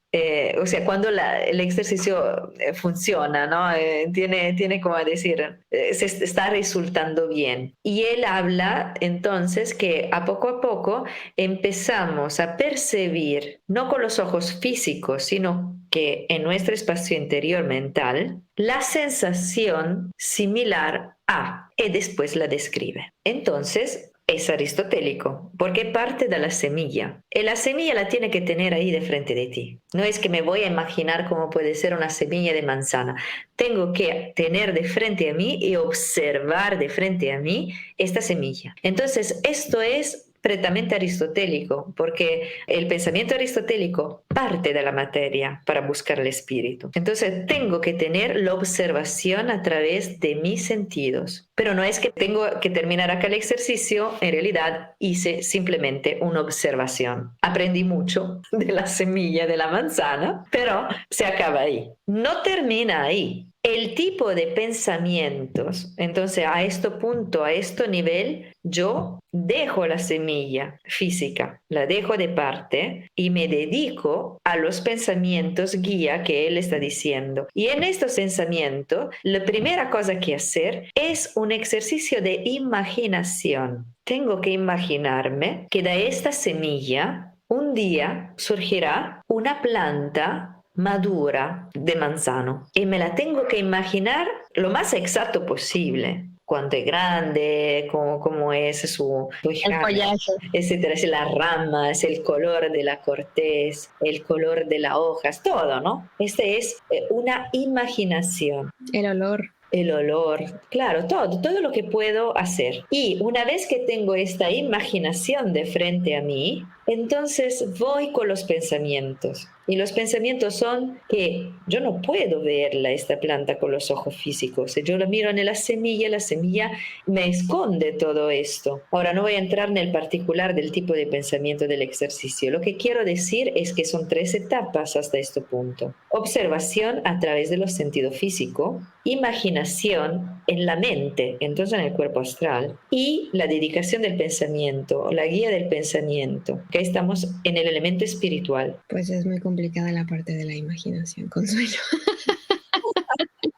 O sea, cuando el ejercicio funciona, ¿no? Tiene como decir, se está resultando bien. Y él habla entonces que a poco empezamos a percibir, no con los ojos físicos, sino que en nuestro espacio interior mental, la sensación similar a, y después la describe. Entonces, es aristotélico, porque parte de la semilla. Y la semilla la tiene que tener ahí de frente de ti. No es que me voy a imaginar cómo puede ser una semilla de manzana. Tengo que tener de frente a mí y observar de frente a mí esta semilla. Entonces, esto es prettamente aristotélico, porque el pensamiento aristotélico parte de la materia para buscar el espíritu. Entonces tengo que tener la observación a través de mis sentidos. Pero no es que tengo que terminar acá el ejercicio, en realidad hice simplemente una observación. Aprendí mucho de la semilla de la manzana, pero se acaba ahí. No termina ahí. El tipo de pensamientos, entonces a este punto, a este nivel, yo dejo la semilla física, la dejo de parte y me dedico a los pensamientos guía que él está diciendo. Y en estos pensamientos, la primera cosa que hacer es un ejercicio de imaginación. Tengo que imaginarme que de esta semilla un día surgirá una planta madura de manzano y me la tengo que imaginar lo más exacto posible. Cuánto es grande, cómo es su follaje, etcétera, es las ramas, el color de la corteza, el color de las hojas, todo, ¿no? Este es una imaginación. El olor, claro, todo lo que puedo hacer. Y una vez que tengo esta imaginación de frente a mí, entonces voy con los pensamientos. Y los pensamientos son que yo no puedo verla, esta planta, con los ojos físicos. Si yo la miro en la semilla me esconde todo esto. Ahora no voy a entrar en el particular del tipo de pensamiento del ejercicio. Lo que quiero decir es que son 3 etapas hasta este punto. Observación a través de los sentidos físicos, imaginación en la mente, entonces en el cuerpo astral, y la dedicación del pensamiento, la guía del pensamiento, que estamos en el elemento espiritual. Pues es muy complicada la parte de la imaginación, Consuelo.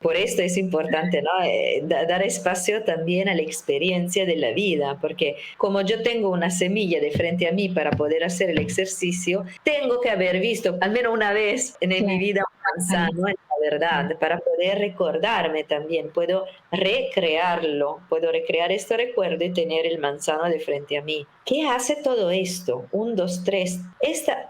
Por esto es importante, ¿no? Dar espacio también a la experiencia de la vida, porque como yo tengo una semilla de frente a mí para poder hacer el ejercicio, tengo que haber visto al menos una vez en mi Claro. vida un manzano, en la verdad, para poder recordarme también. Puedo recrearlo, puedo recrear este recuerdo y tener el manzano de frente a mí. ¿Qué hace todo esto? Un, dos, tres.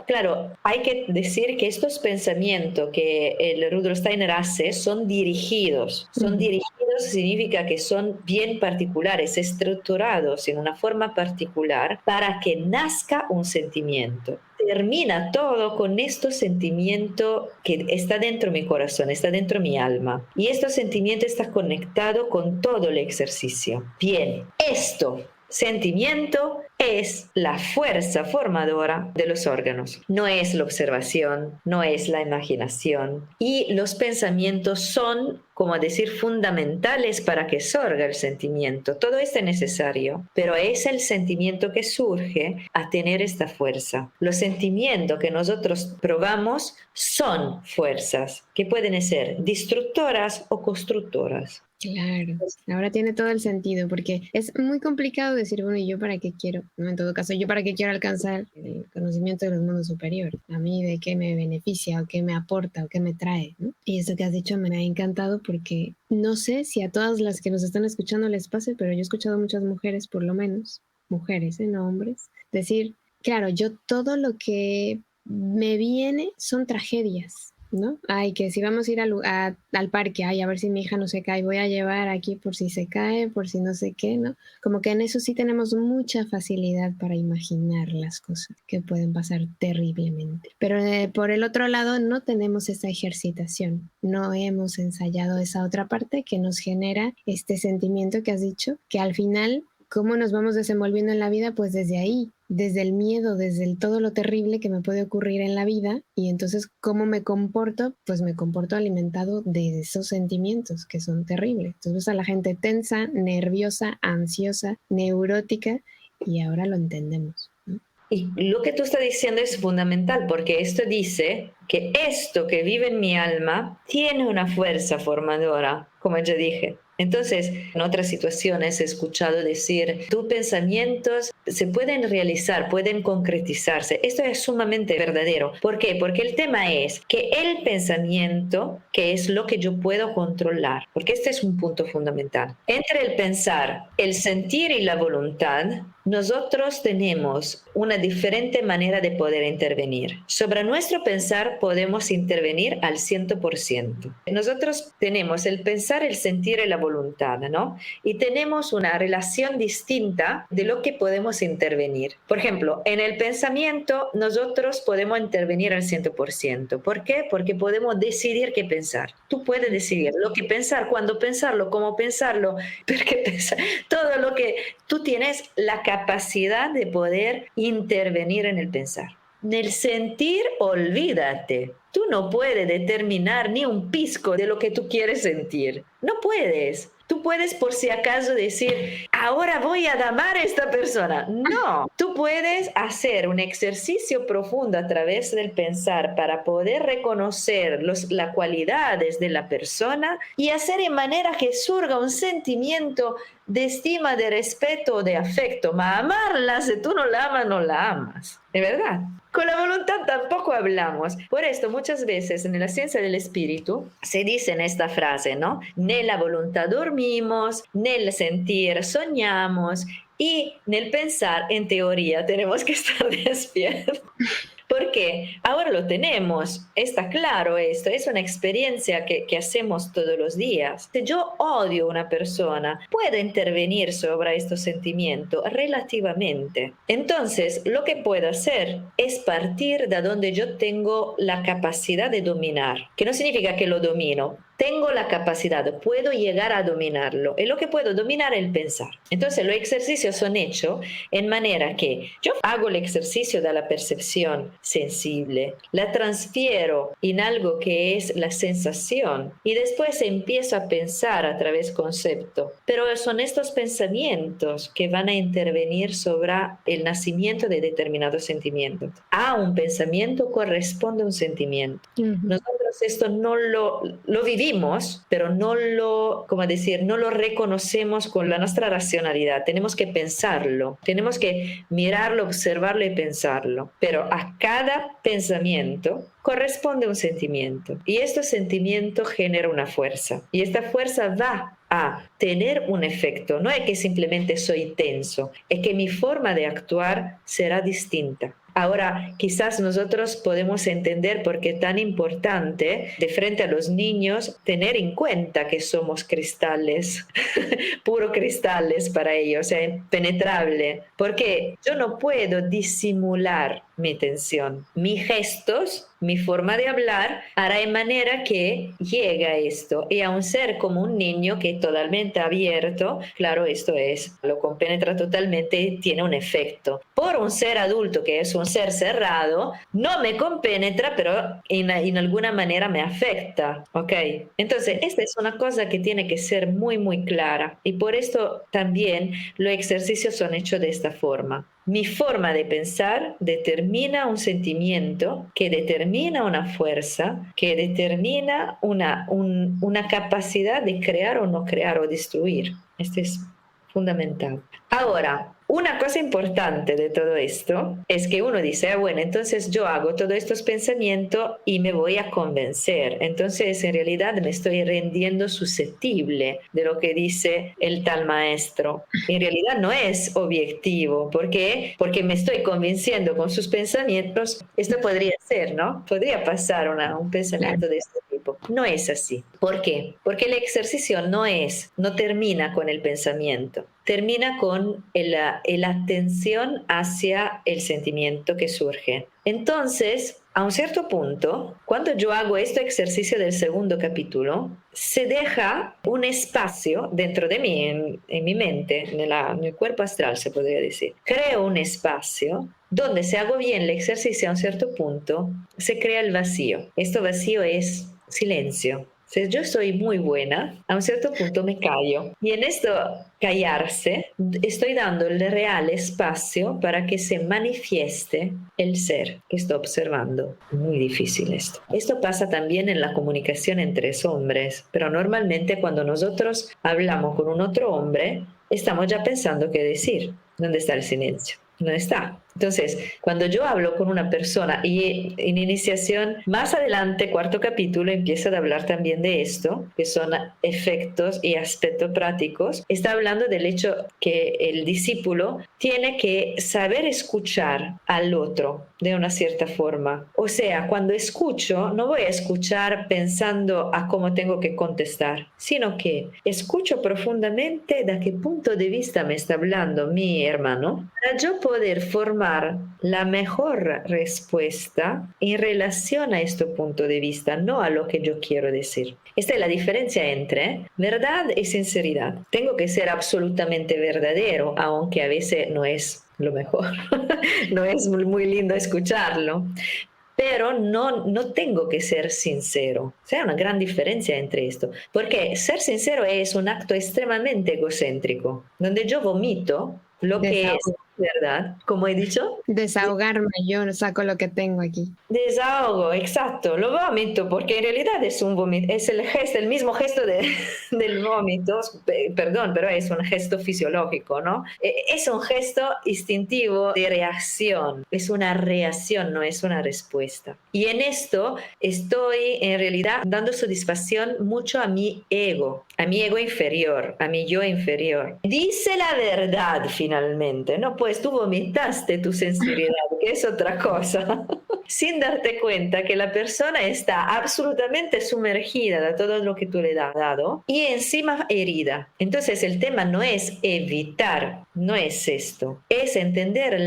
Claro, hay que decir que estos pensamientos que el Rudolf Steiner hace son dirigidos. Son dirigidos significa que son bien particulares, estructurados en una forma particular para que nazca un sentimiento. Termina todo con este sentimiento que está dentro de mi corazón, está dentro de mi alma. Y este sentimiento está conectado con todo el ejercicio. Bien, esto sentimiento es la fuerza formadora de los órganos. No es la observación, no es la imaginación. Y los pensamientos son, como decir, fundamentales para que surja el sentimiento. Todo esto es necesario, pero es el sentimiento que surge a tener esta fuerza. Los sentimientos que nosotros probamos son fuerzas que pueden ser destructoras o constructoras. Claro, ahora tiene todo el sentido, porque es muy complicado decir, bueno, ¿y yo para qué quiero? ¿No? En todo caso, ¿yo para qué quiero alcanzar el conocimiento de los mundos superiores? ¿A mí de qué me beneficia o qué me aporta o qué me trae? ¿No? Y eso que has dicho me ha encantado porque no sé si a todas las que nos están escuchando les pase, pero yo he escuchado a muchas mujeres, por lo menos, mujeres, no hombres, decir, claro, yo todo lo que me viene son tragedias, ¿no? Ay, que si vamos a ir al parque, ay, a ver si mi hija no se cae, voy a llevar aquí por si se cae, por si no sé qué, ¿no? Como que en eso sí tenemos mucha facilidad para imaginar las cosas que pueden pasar terriblemente. Pero por el otro lado no tenemos esa ejercitación, no hemos ensayado esa otra parte que nos genera este sentimiento que has dicho, que al final, ¿cómo nos vamos desenvolviendo en la vida? Pues desde ahí, desde el miedo, desde todo lo terrible que me puede ocurrir en la vida, y entonces cómo me comporto, pues me comporto alimentado de esos sentimientos que son terribles. Entonces ves a la gente tensa, nerviosa, ansiosa, neurótica, y ahora lo entendemos, ¿no? Y lo que tú estás diciendo es fundamental, porque esto dice que esto que vive en mi alma tiene una fuerza formadora, como yo dije. Entonces, en otras situaciones he escuchado decir, tus pensamientos se pueden realizar, pueden concretizarse. Esto es sumamente verdadero. ¿Por qué? Porque el tema es que el pensamiento, que es lo que yo puedo controlar, porque este es un punto fundamental. Entre el pensar, el sentir y la voluntad, nosotros tenemos una diferente manera de poder intervenir. Sobre nuestro pensar podemos intervenir al 100%. Nosotros tenemos el pensar, el sentir y la voluntad, ¿no? Y tenemos una relación distinta de lo que podemos intervenir. Por ejemplo, en el pensamiento nosotros podemos intervenir al 100%. ¿Por qué? Porque podemos decidir qué pensar. Tú puedes decidir lo que pensar, cuándo pensarlo, cómo pensarlo, porque pensar, todo lo que tú tienes la capacidad de poder intervenir en el pensar. En el sentir, olvídate. Tú no puedes determinar ni un pizco de lo que tú quieres sentir. No puedes. Tú puedes por si acaso decir, ahora voy a amar a esta persona. No, tú puedes hacer un ejercicio profundo a través del pensar para poder reconocer las cualidades de la persona y hacer de manera que surja un sentimiento de estima, de respeto, de afecto. Ma amarla, si tú no la amas, no la amas. ¿De verdad? Con la voluntad tampoco hablamos. Por esto muchas veces en la ciencia del espíritu se dice en esta frase, ¿no? Ni la voluntad dormimos, ni el sentir soñamos, y en el pensar, en teoría, tenemos que estar despiertos. Porque ahora lo tenemos, está claro esto, es una experiencia que hacemos todos los días. Si yo odio a una persona, puedo intervenir sobre estos sentimientos relativamente. Entonces, lo que puedo hacer es partir de donde yo tengo la capacidad de dominar, que no significa que lo domino. Tengo la capacidad, puedo llegar a dominarlo. Y lo que puedo dominar es el pensar. Entonces, los ejercicios son hechos en manera que yo hago el ejercicio de la percepción sensible, la transfiero en algo que es la sensación y después empiezo a pensar a través concepto. Pero son estos pensamientos que van a intervenir sobre el nacimiento de determinados sentimientos. A un pensamiento corresponde un sentimiento. Nosotros esto no lo vivimos oímos, pero no lo, ¿cómo decir? No lo reconocemos con la nuestra racionalidad. Tenemos que pensarlo, tenemos que mirarlo, observarlo y pensarlo. Pero a cada pensamiento corresponde un sentimiento. Y este sentimiento genera una fuerza. Y esta fuerza va a tener un efecto. No es que simplemente soy tenso, es que mi forma de actuar será distinta. Ahora, quizás nosotros podemos entender por qué es tan importante de frente a los niños tener en cuenta que somos cristales, puros cristales para ellos, o sea, impenetrable, porque yo no puedo disimular mi tensión. Mis gestos, mi forma de hablar hará de manera que llegue a esto. Y a un ser como un niño que es totalmente abierto, claro, esto es, lo compenetra totalmente y tiene un efecto. Por un ser adulto que es un ser cerrado, no me compenetra, pero en alguna manera me afecta, ¿ok? Entonces, esta es una cosa que tiene que ser muy, muy clara. Y por esto también los ejercicios son hechos de esta forma. Mi forma de pensar determina un sentimiento, que determina una fuerza, que determina una capacidad de crear o no crear o destruir. Esto es fundamental. Ahora, una cosa importante de todo esto es que uno dice, bueno, entonces yo hago todos estos pensamientos y me voy a convencer. Entonces, en realidad me estoy rendiendo susceptible de lo que dice el tal maestro. En realidad no es objetivo. ¿Por qué? Porque me estoy convenciendo con sus pensamientos. Esto podría ser, ¿no? Podría pasar un pensamiento de este tipo. No es así. ¿Por qué? Porque el ejercicio no termina con el pensamiento. Termina con la atención hacia el sentimiento que surge. Entonces, a un cierto punto, cuando yo hago este ejercicio del segundo capítulo, se deja un espacio dentro de mí, en mi mente, en el cuerpo astral, se podría decir. Creo un espacio donde si hago bien el ejercicio a un cierto punto, se crea el vacío. Este vacío es silencio. Si yo soy muy buena, a un cierto punto me callo. Y en esto callarse, estoy dando el real espacio para que se manifieste el ser que estoy observando. Muy difícil esto. Esto pasa también en la comunicación entre hombres, pero normalmente cuando nosotros hablamos con un otro hombre, estamos ya pensando qué decir. ¿Dónde está el silencio? No está. Entonces, cuando yo hablo con una persona y en iniciación, más adelante, cuarto capítulo, empieza a hablar también de esto, que son efectos y aspectos prácticos, está hablando del hecho que el discípulo tiene que saber escuchar al otro de una cierta forma. O sea, cuando escucho, no voy a escuchar pensando a cómo tengo que contestar, sino que escucho profundamente de qué punto de vista me está hablando mi hermano, para yo poder formar la mejor respuesta en relación a este punto de vista, no a lo que yo quiero decir. Esta es la diferencia entre verdad y sinceridad. Tengo que ser absolutamente verdadero, aunque a veces no es lo mejor. No es muy lindo escucharlo. Pero no tengo que ser sincero. O sea, hay una gran diferencia entre esto. Porque ser sincero es un acto extremadamente egocéntrico, donde yo vomito lo que es verdad, como he dicho. Desahogarme, yo saco lo que tengo aquí. Desahogo, exacto, lo vómito, porque en realidad es un vómito, es el mismo gesto del vómito, perdón, pero es un gesto fisiológico, ¿no? Es un gesto instintivo de reacción, es una reacción, no es una respuesta. Y en esto estoy en realidad dando satisfacción mucho a mi ego inferior, a mi yo inferior. Dice la verdad finalmente, ¿no? Pues tú vomitaste tu sinceridad, que es otra cosa. Sin darte cuenta que la persona está absolutamente sumergida de todo lo que tú le has dado y encima herida. Entonces el tema no es evitar, no es esto, es entender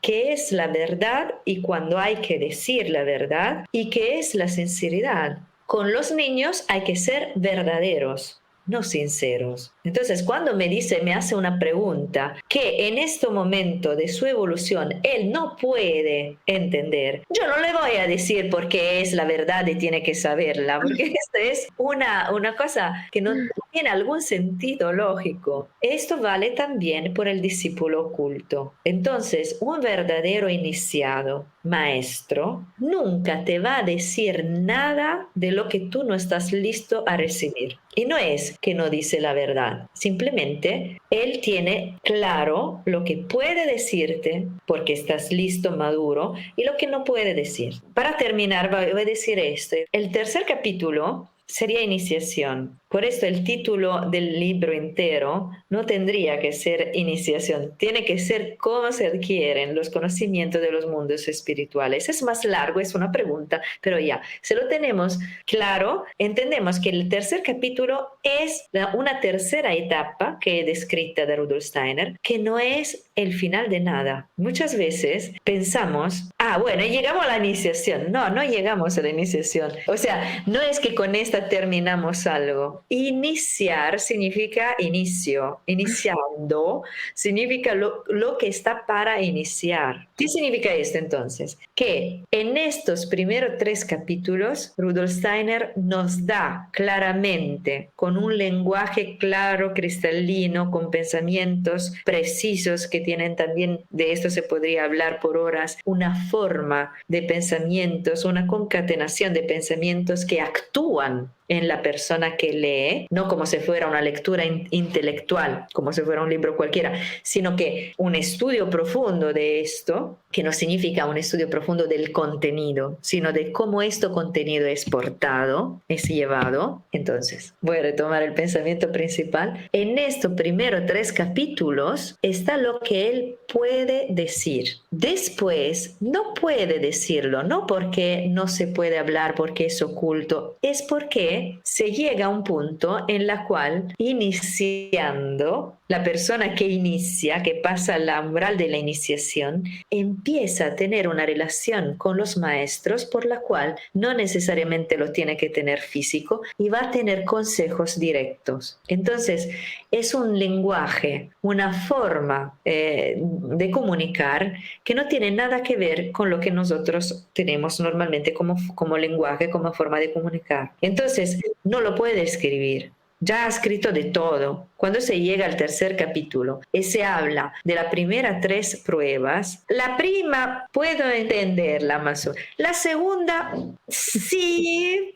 qué es la verdad y cuándo hay que decir la verdad y qué es la sinceridad. Con los niños hay que ser verdaderos, no sinceros. Entonces, cuando me hace una pregunta que en este momento de su evolución él no puede entender, yo no le voy a decir porque es la verdad y tiene que saberla, porque esto es una cosa que no tiene algún sentido lógico. Esto vale también por el discípulo oculto. Entonces, un verdadero iniciado, maestro, nunca te va a decir nada de lo que tú no estás listo a recibir. Y no es que no dice la verdad, simplemente él tiene claro lo que puede decirte porque estás listo, maduro, y lo que no puede decir. Para terminar, voy a decir esto. El tercer capítulo sería iniciación. Por esto el título del libro entero no tendría que ser iniciación, tiene que ser cómo se adquieren los conocimientos de los mundos espirituales. Es más largo, es una pregunta, pero ya, si lo tenemos claro, entendemos que el tercer capítulo es una tercera etapa que he descrita de Rudolf Steiner, que no es el final de nada. Muchas veces pensamos, bueno, llegamos a la iniciación. No, no llegamos a la iniciación. O sea, no es que con esta terminamos algo. Iniciar significa inicio. Iniciando significa lo que está para iniciar. ¿Qué significa esto entonces? Que en estos primeros 3 capítulos, Rudolf Steiner nos da claramente, con un lenguaje claro, cristalino, con pensamientos precisos que tienen también, de esto se podría hablar por horas, una forma de pensamientos, una concatenación de pensamientos que actúan en la persona que lee, no como si fuera una lectura intelectual, como si fuera un libro cualquiera, sino que un estudio profundo de esto, que no significa un estudio profundo del contenido, sino de cómo este contenido es portado, es llevado. Entonces, voy a retomar el pensamiento principal. En estos primeros 3 capítulos está lo que él puede decir. Después no puede decirlo, no porque no se puede hablar, porque es oculto, es porque se llega a un punto en la cual, iniciando, la persona que inicia, que pasa la umbral de la iniciación, empieza a tener una relación con los maestros por la cual no necesariamente lo tiene que tener físico y va a tener consejos directos. Entonces, es un lenguaje, una forma de comunicar que no tiene nada que ver con lo que nosotros tenemos normalmente como lenguaje, como forma de comunicar. Entonces, no lo puede escribir. Ya ha escrito de todo. Cuando se llega al tercer capítulo y se habla de las primeras 3 pruebas, la prima puedo entenderla más o menos. La segunda, sí.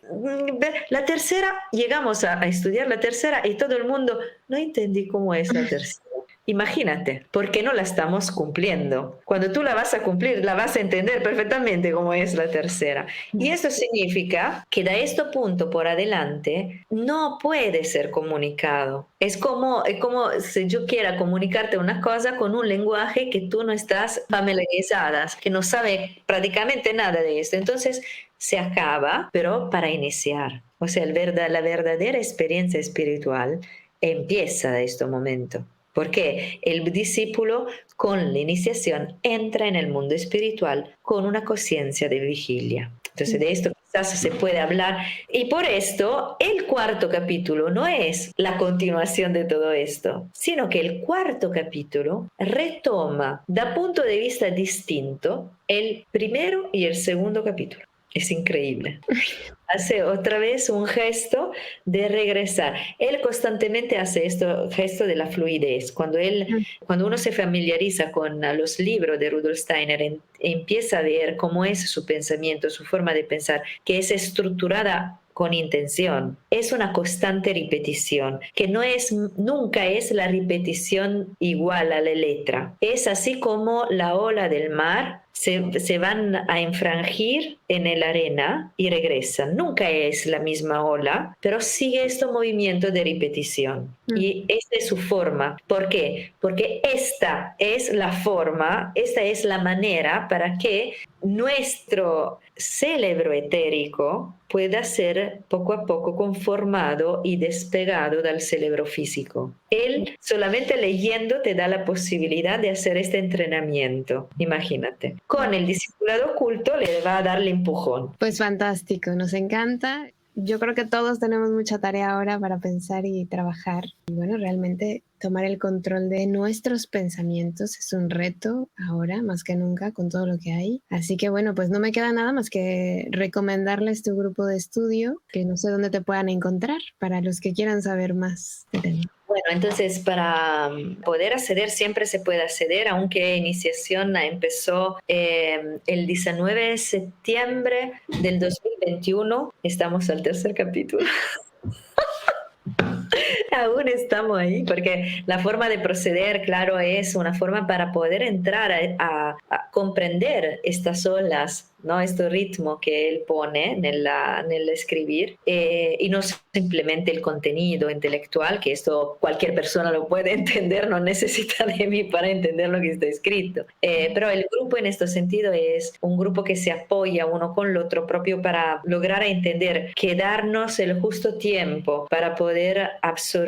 La tercera, llegamos a estudiar la tercera y todo el mundo, no entendí cómo es la tercera. Imagínate, porque no la estamos cumpliendo. Cuando tú la vas a cumplir, la vas a entender perfectamente cómo es la tercera. Y esto significa que de este punto por adelante no puede ser comunicado. Es como si yo quiera comunicarte una cosa con un lenguaje que tú no estás familiarizada, que no sabe prácticamente nada de esto. Entonces se acaba, pero para iniciar. O sea, la verdadera experiencia espiritual empieza de este momento. Porque el discípulo con la iniciación entra en el mundo espiritual con una conciencia de vigilia. Entonces de esto quizás se puede hablar. Y por esto el 4º capítulo no es la continuación de todo esto, sino que el 4º capítulo retoma de punto de vista distinto el primero y el 2º capítulo. Es increíble. Hace otra vez un gesto de regresar. Él constantemente hace este gesto de la fluidez. Cuando uno se familiariza con los libros de Rudolf Steiner, empieza a ver cómo es su pensamiento, su forma de pensar, que es estructurada con intención. Es una constante repetición, que nunca es la repetición igual a la letra. Es así como la ola del mar se van a enfrangir en la arena y regresan. Nunca es la misma ola, pero sigue este movimiento de repetición. Y esta es su forma. ¿Por qué? Porque esta es la forma, esta es la manera para que nuestro cerebro etérico pueda ser poco a poco conformado y despegado del cerebro físico. Él solamente leyendo te da la posibilidad de hacer este entrenamiento, imagínate. Con el discipulado oculto le va a darle empujón. Pues fantástico, nos encanta. Yo creo que todos tenemos mucha tarea ahora para pensar y trabajar. Y bueno, realmente tomar el control de nuestros pensamientos es un reto ahora más que nunca con todo lo que hay. Así que bueno, pues no me queda nada más que recomendarles tu grupo de estudio, que no sé dónde te puedan encontrar para los que quieran saber más del tema. Bueno, entonces para poder acceder siempre se puede acceder, aunque iniciación empezó el 19 de septiembre del 2021. Estamos al tercer capítulo. Aún estamos ahí, porque la forma de proceder, claro, es una forma para poder entrar a comprender estas olas, ¿no? Este ritmo que él pone en el escribir, y no simplemente el contenido intelectual, que esto cualquier persona lo puede entender, no necesita de mí para entender lo que está escrito. Pero el grupo en este sentido es un grupo que se apoya uno con el otro propio para lograr entender, que darnos el justo tiempo para poder absorber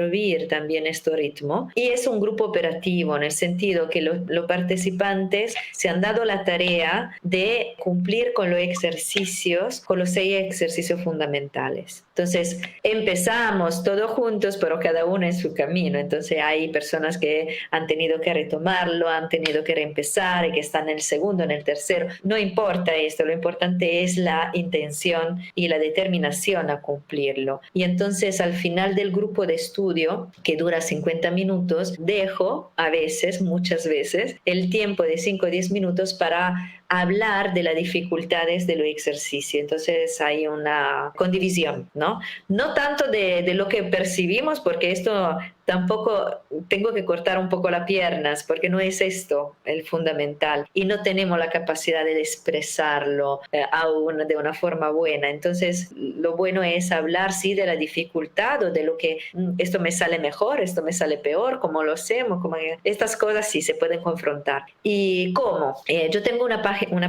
también este ritmo. Y es un grupo operativo en el sentido que los participantes se han dado la tarea de cumplir con los ejercicios, con los 6 ejercicios fundamentales. Entonces empezamos todos juntos, pero cada uno en su camino. Entonces hay personas que han tenido que retomarlo, han tenido que reempezar y que están en el segundo, en el tercero. No importa esto, lo importante es la intención y la determinación a cumplirlo. Y entonces al final del grupo de estudio, que dura 50 minutos, dejo a veces, muchas veces, el tiempo de 5 o 10 minutos para hablar de las dificultades de los ejercicios. Entonces hay una condivisión, ¿no? No tanto de lo que percibimos, porque esto tampoco tengo que cortar un poco las piernas, porque no es esto el fundamental y no tenemos la capacidad de expresarlo aún de una forma buena. Entonces lo bueno es hablar sí de la dificultad o de lo que esto me sale mejor, esto me sale peor, cómo lo hacemos, estas cosas sí se pueden confrontar. ¿Y cómo? Yo tengo una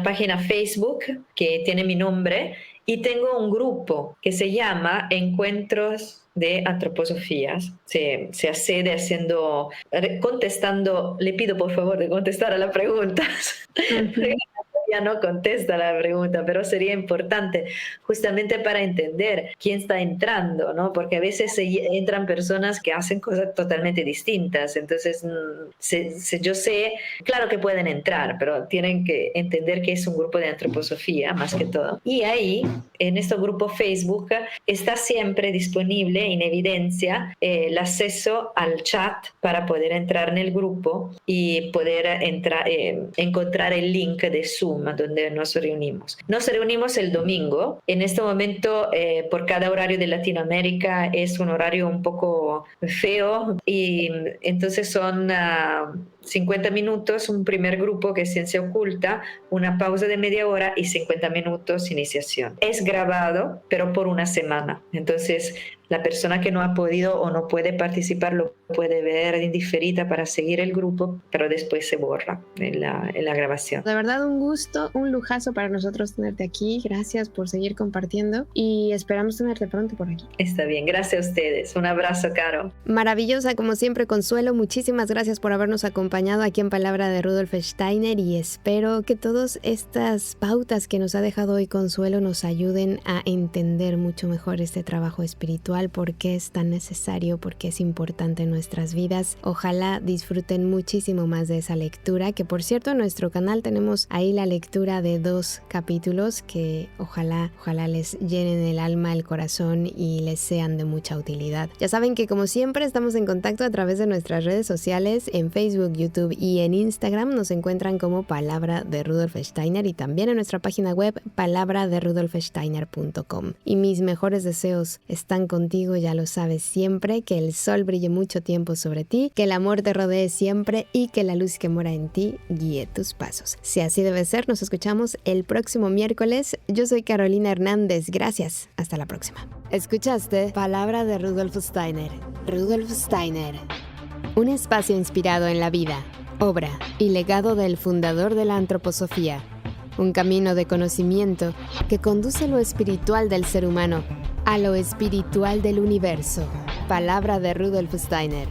página Facebook que tiene mi nombre y tengo un grupo que se llama Encuentros de Antroposofías. Se accede contestando, le pido por favor de contestar a las preguntas. Ya no contesta la pregunta, pero sería importante justamente para entender quién está entrando, ¿no? Porque a veces entran personas que hacen cosas totalmente distintas. Entonces, yo sé, claro que pueden entrar, pero tienen que entender que es un grupo de antroposofía más que todo. Y ahí, en este grupo Facebook, está siempre disponible en evidencia el acceso al chat para poder entrar en el grupo y poder encontrar el link de Zoom donde nos reunimos. Nos reunimos el domingo. En este momento, por cada horario de Latinoamérica, es un horario un poco feo y entonces son 50 minutos, un primer grupo que es ciencia oculta, una pausa de media hora y 50 minutos iniciación. Es grabado, pero por una semana. Entonces, la persona que no ha podido o no puede participar lo puede ver en diferida para seguir el grupo, pero después se borra en la grabación. De verdad, un gusto, un lujazo para nosotros tenerte aquí. Gracias por seguir compartiendo y esperamos tenerte pronto por aquí. Está bien, gracias a ustedes. Un abrazo, Caro. Maravillosa, como siempre, Consuelo. Muchísimas gracias por habernos acompañado aquí en Palabra de Rudolf Steiner y espero que todas estas pautas que nos ha dejado hoy Consuelo nos ayuden a entender mucho mejor este trabajo espiritual, por qué es tan necesario, por qué es importante en nuestras vidas. Ojalá disfruten muchísimo más de esa lectura, que por cierto en nuestro canal tenemos ahí la lectura de 2 capítulos que ojalá les llenen el alma, el corazón y les sean de mucha utilidad. Ya saben que como siempre estamos en contacto a través de nuestras redes sociales, en Facebook, YouTube y en Instagram nos encuentran como Palabra de Rudolf Steiner y también en nuestra página web palabraderudolfsteiner.com. Y mis mejores deseos están contigo, ya lo sabes siempre, que el sol brille mucho tiempo sobre ti, que el amor te rodee siempre y que la luz que mora en ti guíe tus pasos. Si así debe ser, nos escuchamos el próximo miércoles. Yo soy Carolina Hernández, gracias, hasta la próxima. Escuchaste Palabra de Rudolf Steiner. Rudolf Steiner, un espacio inspirado en la vida, obra y legado del fundador de la antroposofía, un camino de conocimiento que conduce lo espiritual del ser humano a lo espiritual del universo. Palabra de Rudolf Steiner.